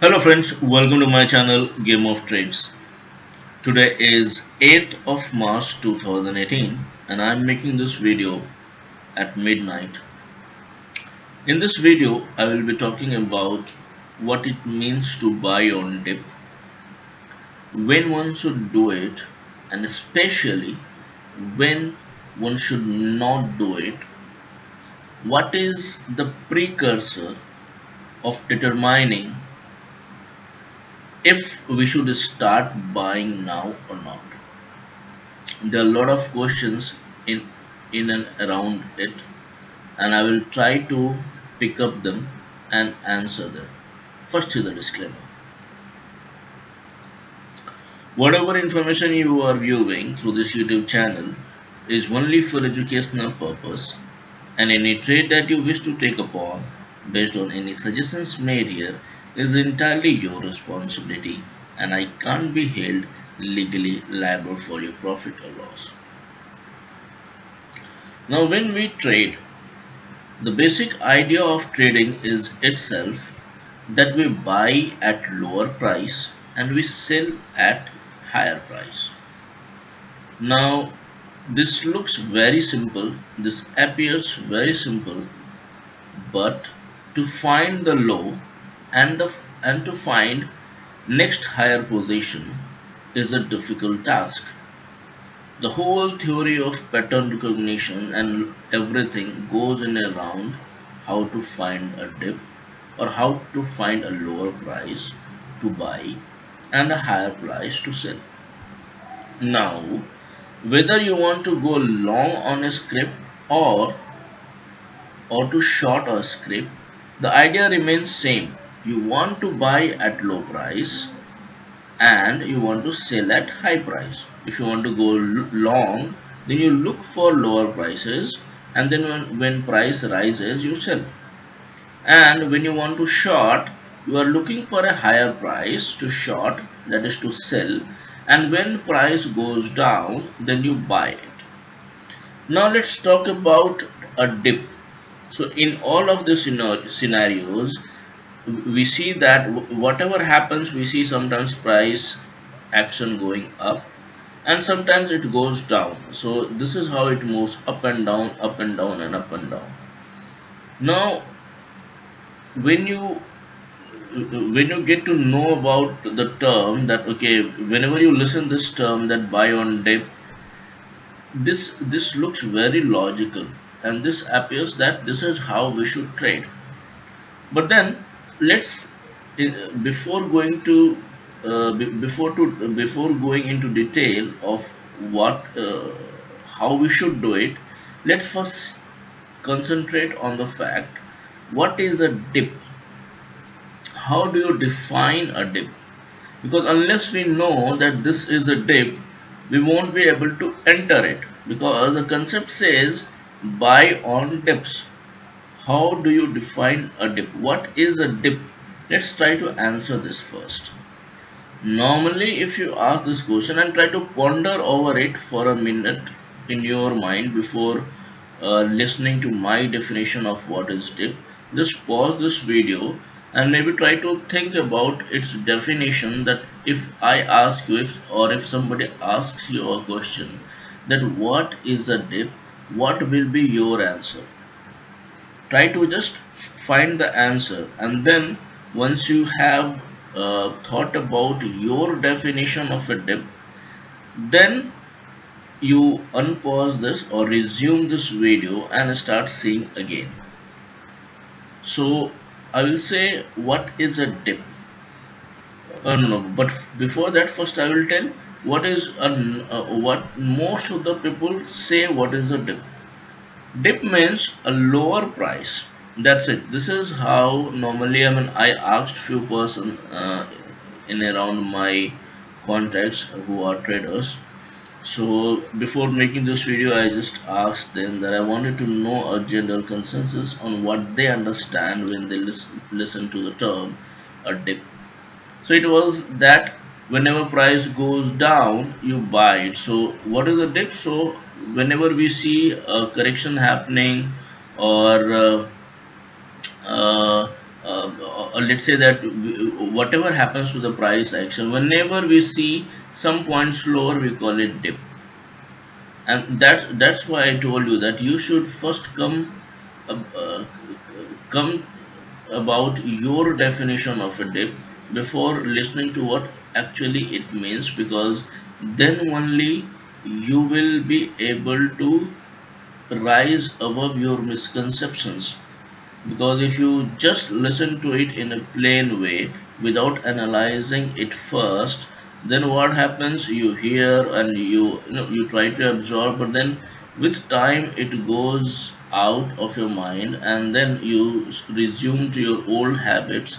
Hello friends, welcome to my channel Game of Trades. Today is 8th of March 2018 and I am making this video at midnight. In this video, I will be talking about what it means to buy on dip, when one should do it, and especially when one should not do it. What is the precursor of determining if we should start buying now or not? There are a lot of questions in and around it, and I will try to pick up them and answer them. First is the disclaimer. Whatever information you are viewing through this YouTube channel is only for educational purpose, and any trade that you wish to take upon based on any suggestions made here is entirely your responsibility, and I can't be held legally liable for your profit or loss. Now when we trade, the basic idea of trading is itself that we buy at lower price and we sell at higher price. Now this looks very simple, this appears very simple, but to find the low and to find next higher position is a difficult task. The whole theory of pattern recognition and everything goes in around how to find a dip or how to find a lower price to buy and a higher price to sell. Now, whether you want to go long on a script or to short a script, the idea remains same. You want to buy at low price and you want to sell at high price. If you want to go long, then you look for lower prices, and then when price rises you sell. And when you want to short, you are looking for a higher price to short, that is to sell, and when price goes down then you buy it. Now let's talk about a dip. So in all of the scenarios, we see that whatever happens, we see sometimes price action going up and sometimes it goes down. So this is how it moves up and down, up and down, and up and down. Now when you get to know about the term that, okay, whenever you listen this term that buy on dip, this looks very logical, and this appears that this is how we should trade. But then let's before going to before going into detail of what how we should do it, let's first concentrate on the fact what is a dip. How do you define a dip? Because unless we know that this is a dip, we won't be able to enter it, because the concept says buy on dips. How do you define a dip? What is a dip? Let's try to answer this first. Normally, if you ask this question and try to ponder over it for a minute in your mind before listening to my definition of what is dip, just pause this video and maybe try to think about its definition. That if I ask you, or if somebody asks you a question that what is a dip, what will be your answer? Try to just find the answer, and then once you have thought about your definition of a dip, then you unpause this or resume this video and start seeing again. So I will say what is a dip. No, but before that, first I will tell what is what most of the people say. What is a dip? Dip means a lower price. That's it. This is how normally, I asked few person in around my contacts who are traders. So before making this video, I just asked them that I wanted to know a general consensus on what they understand when they listen to the term a dip. So it was that whenever price goes down you buy it. So what is a dip? So whenever we see a correction happening, or uh, uh, let's say that whatever happens to the price action, whenever we see some points lower, we call it dip. And that's why I told you that you should first come about your definition of a dip before listening to what actually it means, because then only you will be able to rise above your misconceptions. Because if you just listen to it in a plain way without analyzing it first, then what happens, you hear and you try to absorb, but then with time it goes out of your mind, and then you resume to your old habits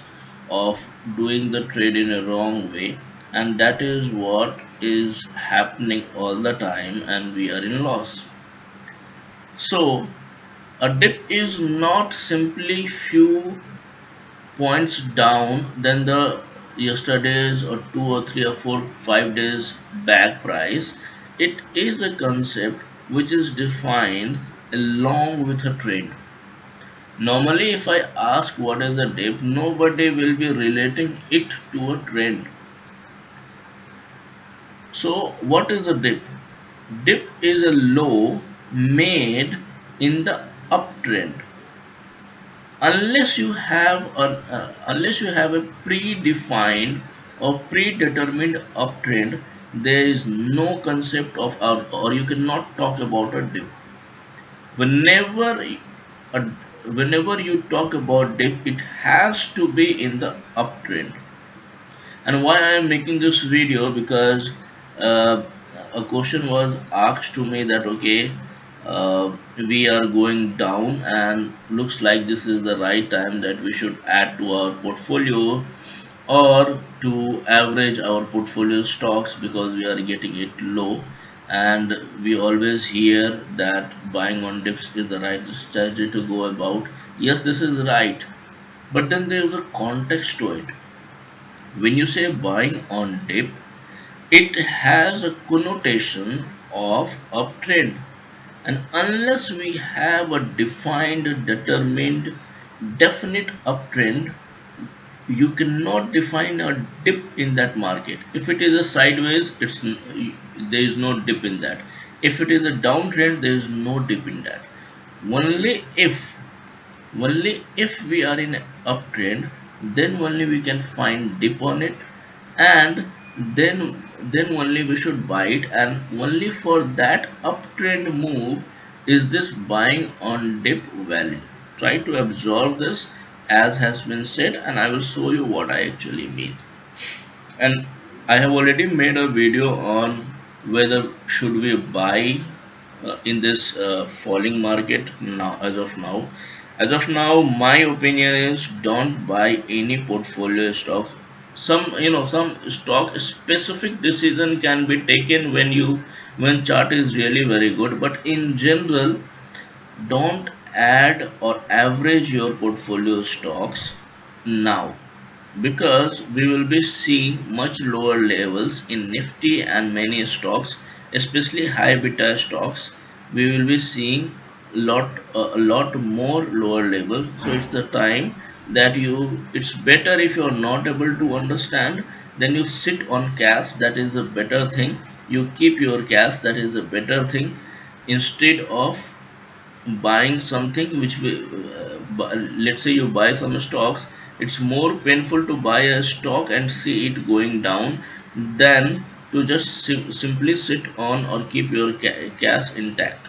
of doing the trade in a wrong way. And that is what is happening all the time, and we are in loss. So a dip is not simply few points down than the yesterday's or 2 or 3 or 4 5 days back price. It is a concept which is defined along with a trend. Normally, if I ask what is a dip, nobody will be relating it to a trend. So, what is a dip? Dip is a low made in the uptrend. Unless you have a predefined or predetermined uptrend, there is no concept of or you cannot talk about a dip. Whenever a, whenever you talk about dip, it has to be in the uptrend. And why I am making this video, because uh, a question was asked to me that okay, we are going down and looks like this is the right time that we should add to our portfolio or to average our portfolio stocks, because we are getting it low. And we always hear that buying on dips is the right strategy to go about. Yes, this is right, but then there is a context to it. When you say buying on dip, it has a connotation of uptrend. And unless we have a defined, determined, definite uptrend, you cannot define a dip in that market. If it is a sideways, there is no dip in that. If it is a downtrend, there is no dip in that. Only if we are in uptrend, then only we can find dip on it, and then only we should buy it, and only for that uptrend move is this buying on dip valid. Try to absorb this as has been said, and I will show you what I actually mean. And I have already made a video on whether should we buy in this falling market. Now, as of now, my opinion is don't buy any portfolio stock. Some stock specific decision can be taken when chart is really very good, but in general, don't add or average your portfolio stocks now, because we will be seeing much lower levels in Nifty and many stocks, especially high beta stocks. We will be seeing a lot more lower level. So it's the time that it's better if you are not able to understand, then you sit on cash. That is a better thing. You keep your cash. That is a better thing, instead of buying something which let's say you buy some stocks. It's more painful to buy a stock and see it going down than to just simply sit on or keep your cash intact.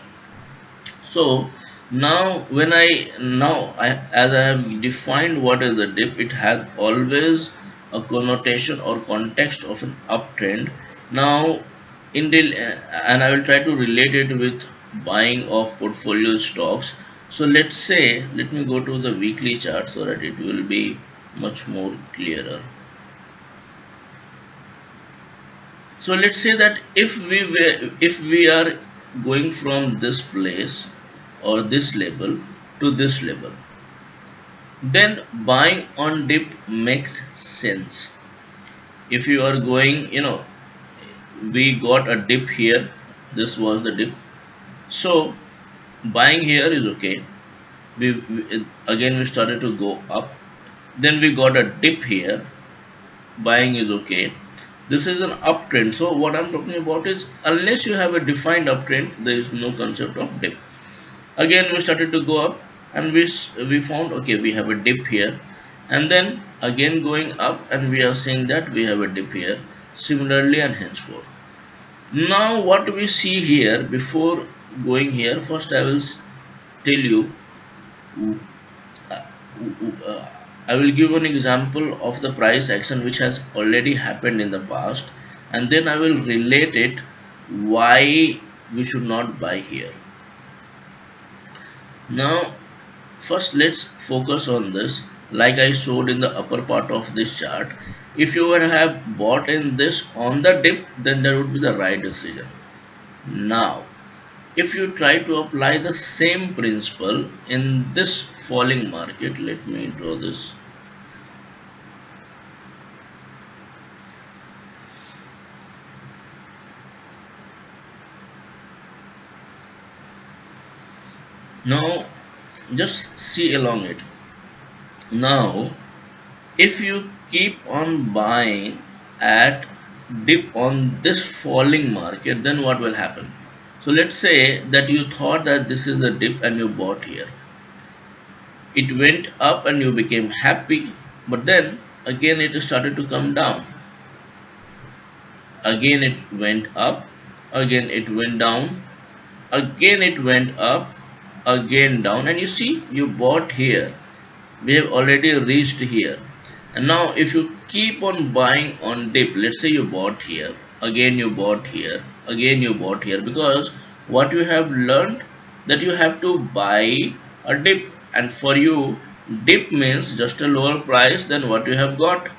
So now as I have defined what is a dip, it has always a connotation or context of an uptrend. Now and I will try to relate it with buying of portfolio stocks. So let me go to the weekly chart so that it will be much more clearer. So let's say that if we are going from this place or this level to this level, then buying on dip makes sense. If you are going, we got a dip here, this was the dip, so buying here is okay. Again we started to go up, then we got a dip here, buying is okay. This is an uptrend. So what I'm talking about is, unless you have a defined uptrend, there is no concept of dip. Again we started to go up, and we found, okay, we have a dip here, and then again going up, and we are saying that we have a dip here, similarly and henceforth. Now what we see here, before going here, first I will tell you, uh, I will give an example of the price action which has already happened in the past, and then I will relate it why we should not buy here. Now first let's focus on this. Like I showed in the upper part of this chart, if you would have bought in this on the dip, then that would be the right decision. Now if you try to apply the same principle in this falling market, let me draw this. Now just see along it. Now if you keep on buying at dip on this falling market, then what will happen? So let's say that you thought that this is a dip and you bought here. It went up and you became happy, but then again it started to come down. Again it went up, again it went down, again it went up, again down, and you see you bought here. We have already reached here, and now if you keep on buying on dip, let's say you bought here, again you bought here, again you bought here, because what you have learned, that you have to buy a dip, and for you dip means just a lower price than what you have got.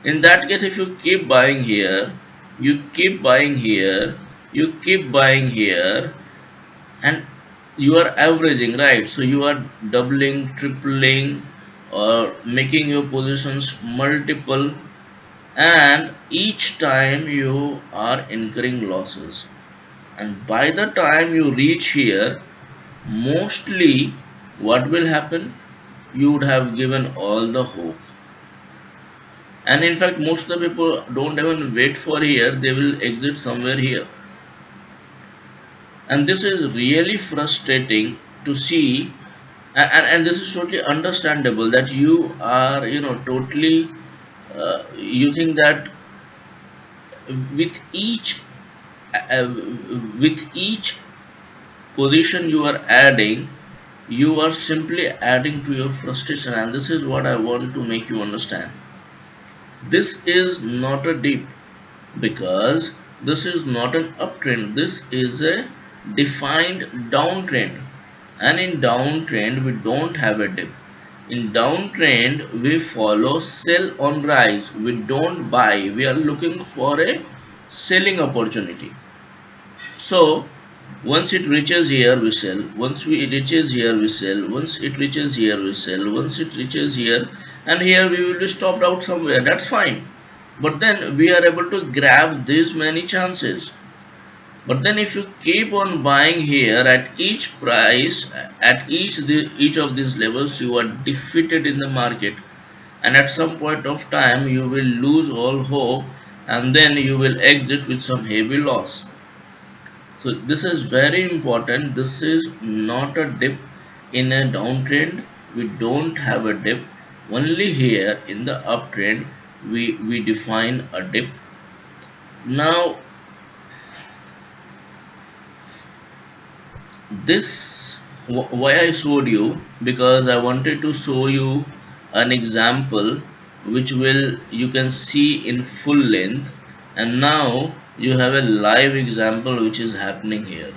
In that case, if you keep buying here, you keep buying here, you keep buying here, and you are averaging, right? So you are doubling, tripling, or making your positions multiple, and each time you are incurring losses. And by the time you reach here, mostly what will happen, you would have given all the hope. And in fact, most of the people don't even wait for here, they will exit somewhere here. And this is really frustrating to see, and this is totally understandable, that you are, totally, you think that with each uh, with each position you are adding, you are simply adding to your frustration. And this is what I want to make you understand. This is not a dip, because this is not an uptrend, this is a defined downtrend. And in downtrend we don't have a dip. In downtrend we follow sell on rise, we don't buy, we are looking for a selling opportunity. So once it reaches here we sell, once it reaches here we sell, once it reaches here we sell, once it reaches here, and here we will be stopped out somewhere, that's fine. But then we are able to grab these many chances. But then if you keep on buying here at each price, at each of these levels, you are defeated in the market, and at some point of time you will lose all hope, and then you will exit with some heavy loss. So this is very important. This is not a dip. In a downtrend we don't have a dip, only here in the uptrend we define a dip. Now this, why I showed you, because I wanted to show you an example which will you can see in full length, and now you have a live example which is happening here.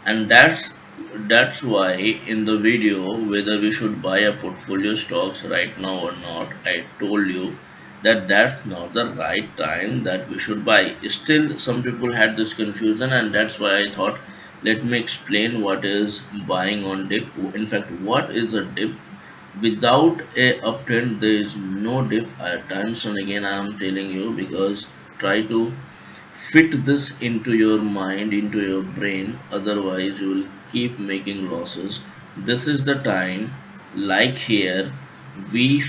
And that's why in the video, whether we should buy a portfolio stocks right now or not, I told you that that's not the right time that we should buy. Still some people had this confusion, and that's why I thought, let me explain what is buying on dip. In fact, what is a dip? Without a uptrend there is no dip. Times and again I am telling you, because try to fit this into your mind, into your brain, otherwise you will keep making losses. This is the time, like here, we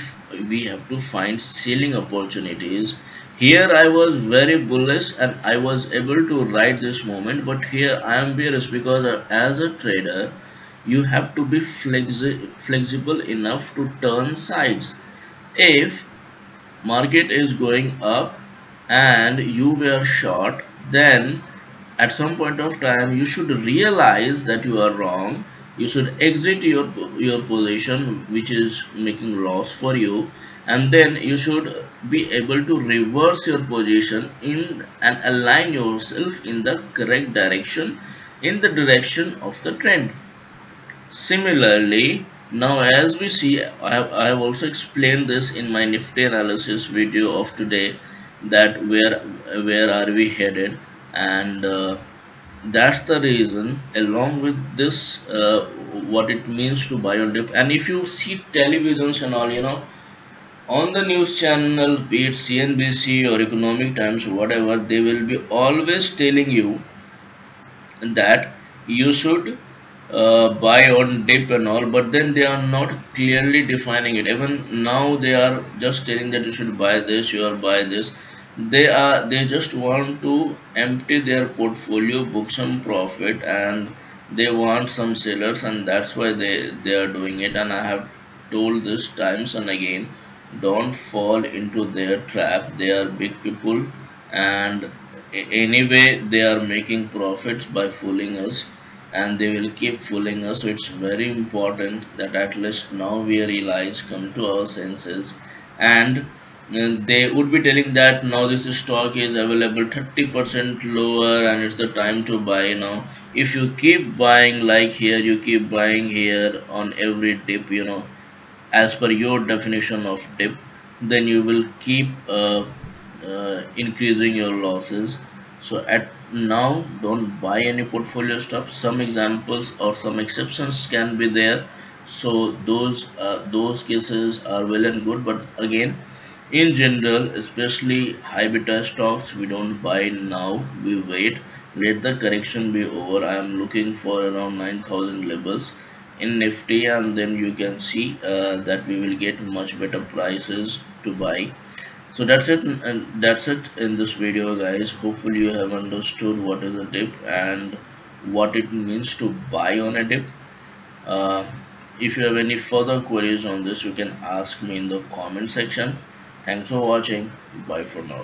have to find selling opportunities. Here I was very bullish and I was able to ride this moment, but here I am bearish because as a trader you have to be flexible enough to turn sides. If market is going up and you were short, then at some point of time you should realize that you are wrong. You should exit your position which is making loss for you, and then you should be able to reverse your position in and align yourself in the correct direction, in the direction of the trend. Similarly, now as we see, I have also explained this in my Nifty analysis video of today, that where are we headed, and that's the reason. Along with this, what it means to buy on dip. And if you see televisions and all, on the news channel, be it CNBC or Economic Times, whatever, they will be always telling you that you should buy on dip and all, but then they are not clearly defining it. Even now they are just telling that you should buy this, you are buy this. They just want to empty their portfolio, book some profit, and they want some sellers, and that's why they are doing it. And I have told this times and again, don't fall into their trap. They are big people, and anyway they are making profits by fooling us, and they will keep fooling us. So it's very important that at least now we realize, come to our senses, and they would be telling that now this stock is available 30% lower and it's the time to buy now. If you keep buying like here, you keep buying here on every dip, as per your definition of dip, then you will keep increasing your losses. So at now, don't buy any portfolio stuff. Some examples or some exceptions can be there, so those cases are well and good, but again, in general, especially high beta stocks, we don't buy now, we wait, let the correction be over. I am looking for around 9,000 levels in Nifty, and then you can see that we will get much better prices to buy. So that's it, and that's it in this video, guys. Hopefully you have understood what is a dip and what it means to buy on a dip. uh, if you have any further queries on this, you can ask me in the comment section. Thanks for watching. Bye for now.